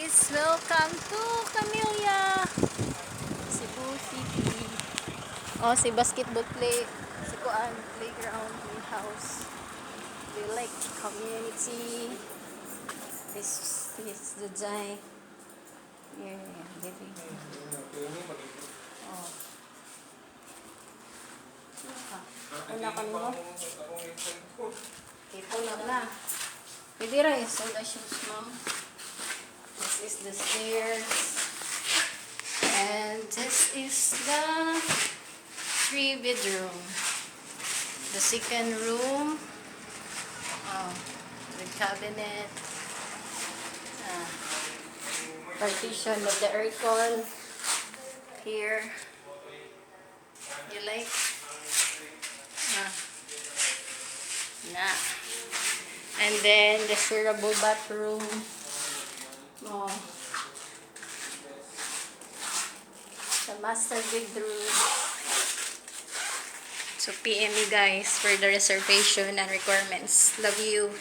guys! Welcome to Camellia, Cebu City. Oh, si basketball si Kuan, playground, playhouse. Do you like community? This is the giant. Yeah, living. Oh. Ano ka mo? Ipuno na. Pwede rin, so the shoes mo. This is the stairs. And this is the 3-bedroom. The second room. Oh, the cabinet. Partition of the aircon. Here. You like? Nah. And then the shareable bathroom. Oh. The master bedroom. So PM me guys for the reservation and requirements. Love you.